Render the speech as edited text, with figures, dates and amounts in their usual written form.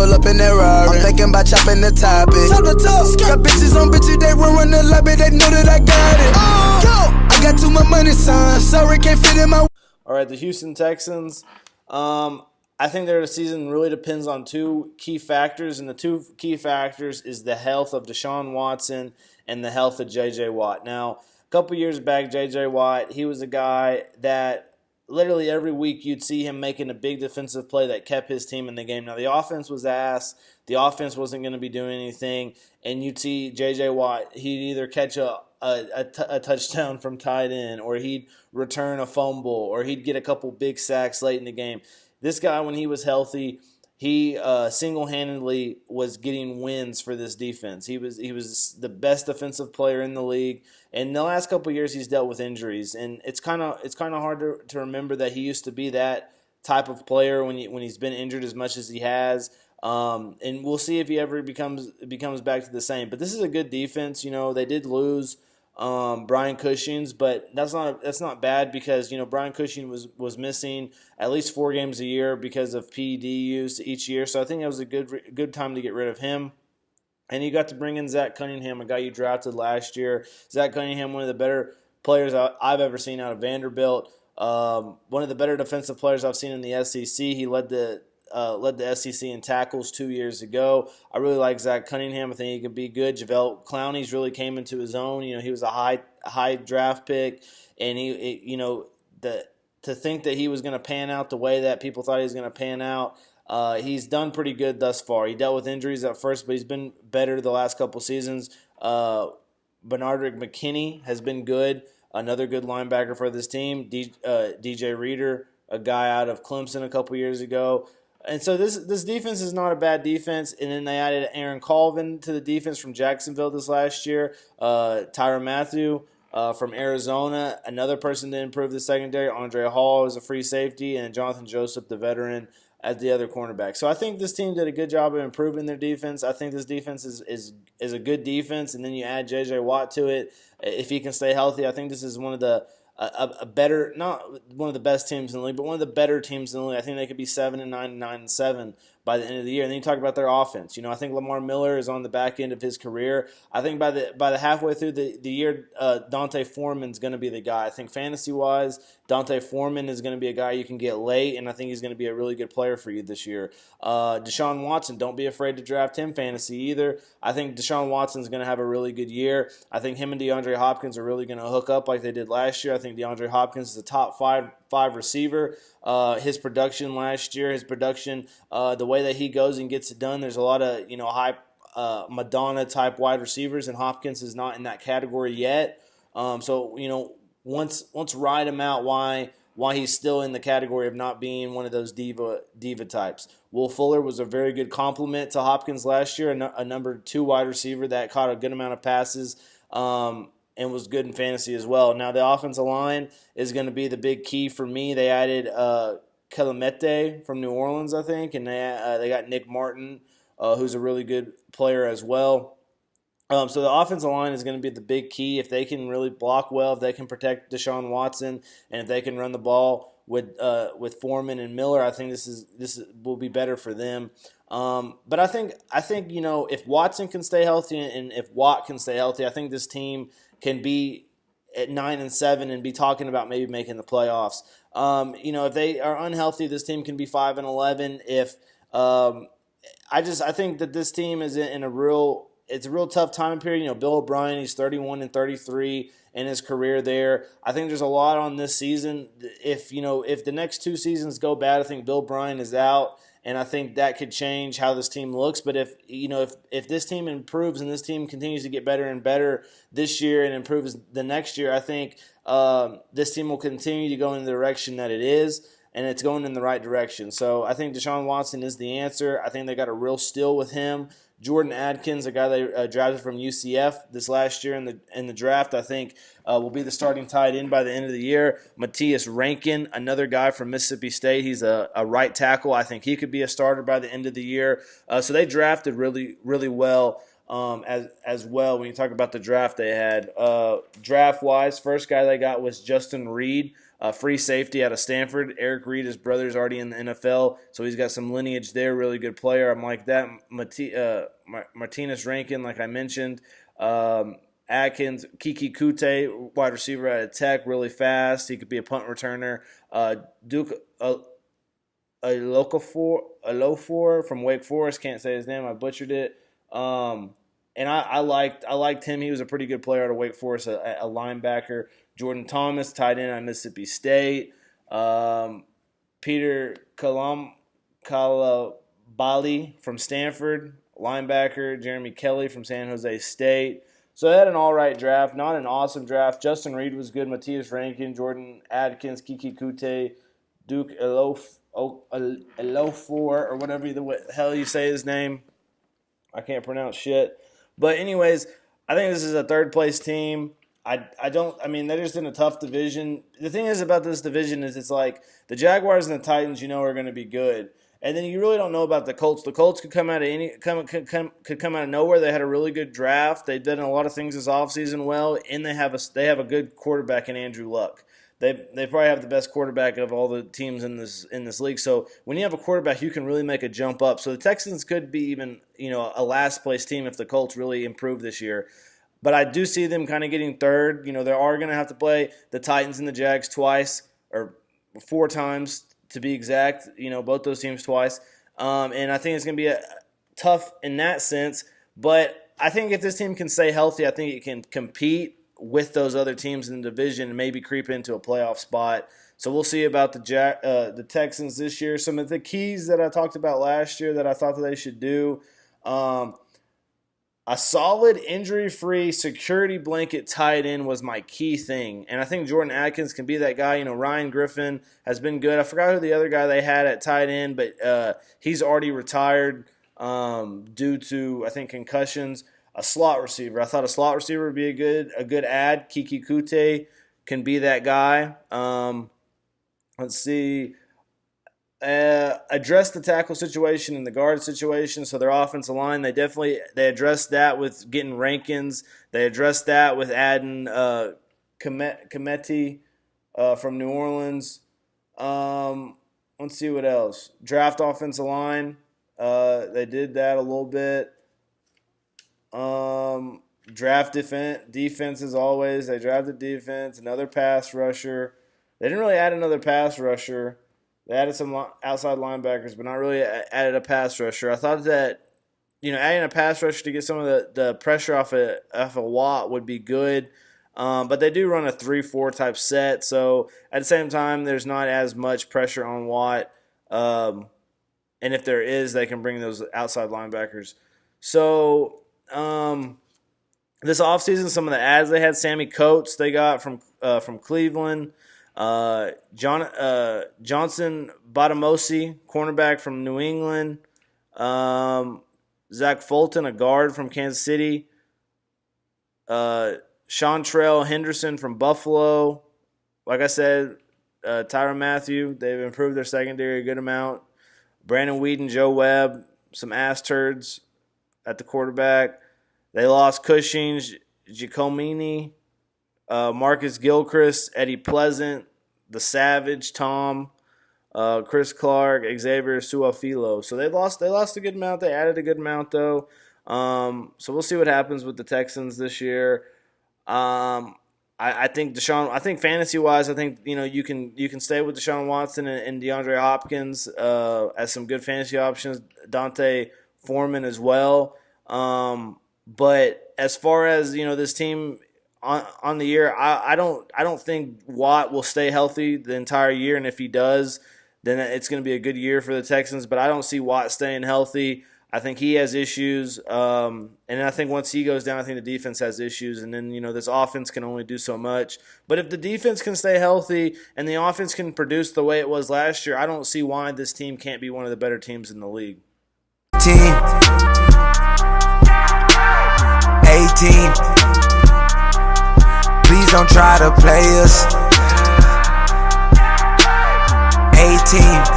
pull up in that Rari. I'm thinking about chopping the topic. Top the top. Got bitches on bitches, they run the lobby, they know that I got it. I got too much money, son. Sorry, can't fit in my. All right, the Houston Texans. I think their season really depends on two key factors, and the two key factors is the health of Deshaun Watson and the health of J.J. Watt. Now, a couple years back, J.J. Watt, he was a guy that literally every week you'd see him making a big defensive play that kept his team in the game. Now, the offense was ass. The offense wasn't going to be doing anything, and you'd see J.J. Watt, he'd either catch a touchdown from tight end, or he'd return a fumble, or he'd get a couple big sacks late in the game. This guy, when he was healthy, he single-handedly was getting wins for this defense. He was the best defensive player in the league. And the last couple of years, he's dealt with injuries, and it's kind of hard to remember that he used to be that type of player when he's been injured as much as he has. And we'll see if he ever becomes back to the same. But this is a good defense. You know, they did lose Brian Cushing's, but that's not bad because, you know, Brian Cushing was missing at least 4 games a year because of PED use each year. So I think that was a good time to get rid of him. And you got to bring in Zach Cunningham, a guy you drafted last year. Zach Cunningham, one of the better players I've ever seen out of Vanderbilt. One of the better defensive players I've seen in the SEC. He led the SEC in tackles 2 years ago. I really like Zach Cunningham. I think he could be good. JaVale Clowney's really came into his own. You know, he was a high draft pick, and to think that he was going to pan out the way that people thought he was going to pan out. He's done pretty good thus far. He dealt with injuries at first, but he's been better the last couple seasons. Bernardrick McKinney has been good, another good linebacker for this team. DJ Reader, a guy out of Clemson a couple years ago. And so this defense is not a bad defense. And then they added Aaron Colvin to the defense from Jacksonville this last year. Tyrann Mathieu from Arizona, another person to improve the secondary. Andre Hall is a free safety, and Jonathan Joseph, the veteran, as the other cornerback. So I think this team did a good job of improving their defense. I think this defense is a good defense, and then you add J.J. Watt to it. If he can stay healthy, I think this is one of the a better, not one of the best teams in the league, but one of the better teams in the league. I think they could be 7-9, 9-7 by the end of the year. And then you talk about their offense. You know, I think Lamar Miller is on the back end of his career. I think by the halfway through the year, Dante Foreman's going to be the guy. I think fantasy-wise, Dante Foreman is going to be a guy you can get late, and I think he's going to be a really good player for you this year. Deshaun Watson, don't be afraid to draft him fantasy either. I think Deshaun Watson's going to have a really good year. I think him and DeAndre Hopkins are really going to hook up like they did last year. I think DeAndre Hopkins is a top five receiver. His production last year, the way that he goes and gets it done, there's a lot of high Madonna type wide receivers, and Hopkins is not in that category yet. So once ride him out why he's still in the category of not being one of those diva types. Will Fuller was a very good complement to Hopkins last year, a number 2 wide receiver that caught a good amount of passes. And was good in fantasy as well. Now, the offensive line is going to be the big key for me. They added Kelemete from New Orleans, I think, and they got Nick Martin, who's a really good player as well. So the offensive line is going to be the big key. If they can really block well, if they can protect Deshaun Watson, and if they can run the ball with Foreman and Miller, I think this will be better for them. But I think if Watson can stay healthy and if Watt can stay healthy, I think this team can be at 9-7 and be talking about maybe making the playoffs. If they are unhealthy, this team can be 5-11. I think that this team is in a real tough time period. Bill O'Brien, he's 31-33 in his career there. I think there's a lot on this season. If the next 2 seasons go bad, I think Bill O'Brien is out. And I think that could change how this team looks. But if this team improves and this team continues to get better and better this year and improves the next year, I think this team will continue to go in the direction that it is, and it's going in the right direction. So I think Deshaun Watson is the answer. I think they got a real steal with him. Jordan Adkins, a guy they drafted from UCF this last year in the draft, I think will be the starting tight end by the end of the year. Matthias Rankin, another guy from Mississippi State. He's a right tackle. I think he could be a starter by the end of the year. So they drafted really, really well as well. When you talk about the draft they had, draft-wise, first guy they got was Justin Reed free safety out of Stanford. Eric Reed, his brother's already in the NFL, so he's got some lineage there. Really good player. I'm like that. Martinez Rankin, like I mentioned. Atkins, Kiki Kute, wide receiver out of Tech, really fast. He could be a punt returner. Duke Alofor from Wake Forest, can't say his name, I butchered it. And I liked him. He was a pretty good player out of Wake Forest, a linebacker. Jordan Thomas, tight end at Mississippi State. Peter Kalabali from Stanford, linebacker. Jeremy Kelly from San Jose State. So they had an all-right draft, not an awesome draft. Justin Reed was good. Matthias Rankin, Jordan Adkins, Kiki Kute, Duke Alofor, or whatever the hell you say his name. I can't pronounce shit. But anyways, I think this is a third-place team. They're just in a tough division. The thing is about this division is it's like the Jaguars and the Titans, are going to be good. And then you really don't know about the Colts. The Colts could come out of nowhere. They had a really good draft. They've done a lot of things this offseason well, and they have a good quarterback in Andrew Luck. They probably have the best quarterback of all the teams in this league. So when you have a quarterback, you can really make a jump up. So the Texans could be even a last place team if the Colts really improve this year. But I do see them kind of getting third. They are going to have to play the Titans and the Jags twice, or 4 times to be exact. Both those teams twice. And I think it's going to be tough in that sense. But I think if this team can stay healthy, I think it can compete with those other teams in the division and maybe creep into a playoff spot. So we'll see about the Texans this year. Some of the keys that I talked about last year that I thought that they should do. A solid injury-free security blanket tight end was my key thing. And I think Jordan Atkins can be that guy. Ryan Griffin has been good. I forgot who the other guy they had at tight end, but he's already retired due to, I think, concussions. A slot receiver. I thought a slot receiver would be a good add. Kiki Kute can be that guy. Let's see. Address the tackle situation and the guard situation. So their offensive line, they addressed that with getting Rankins. They addressed that with adding Kometi from New Orleans. Let's see what else. Draft offensive line. They did that a little bit. Draft defense as always. They drafted defense, another pass rusher. They didn't really add another pass rusher. They added some outside linebackers, but not really added a pass rusher. I thought that, adding a pass rusher to get some of the pressure off a Watt would be good. But they do run a 3-4 type set, so at the same time, there's not as much pressure on Watt. And if there is, they can bring those outside linebackers. So this offseason, some of the ads they had, Sammy Coates they got from Cleveland. Johnson Batamosi, cornerback from New England. Zach Fulton, a guard from Kansas City. Chantrell Henderson from Buffalo. Like I said, Tyrann Mathieu, they've improved their secondary a good amount. Brandon Whedon, Joe Webb, some ass turds at the quarterback. They lost Cushing, Giacomini, Marcus Gilchrist, Eddie Pleasant, the Savage, Tom, Chris Clark, Xavier Suafilo. So they lost a good amount. They added a good amount though. So we'll see what happens with the Texans this year. I think fantasy wise, I think you can stay with Deshaun Watson and DeAndre Hopkins as some good fantasy options. Dante Foreman as well. But as far as this team on the year, I don't think Watt will stay healthy the entire year, and if he does, then it's going to be a good year for the Texans. But I don't see Watt staying healthy. I think he has issues, and I think once he goes down, I think the defense has issues, and then this offense can only do so much. But if the defense can stay healthy and the offense can produce the way it was last year, I don't see why this team can't be one of the better teams in the league. Team 18. Please don't try to play us. 18.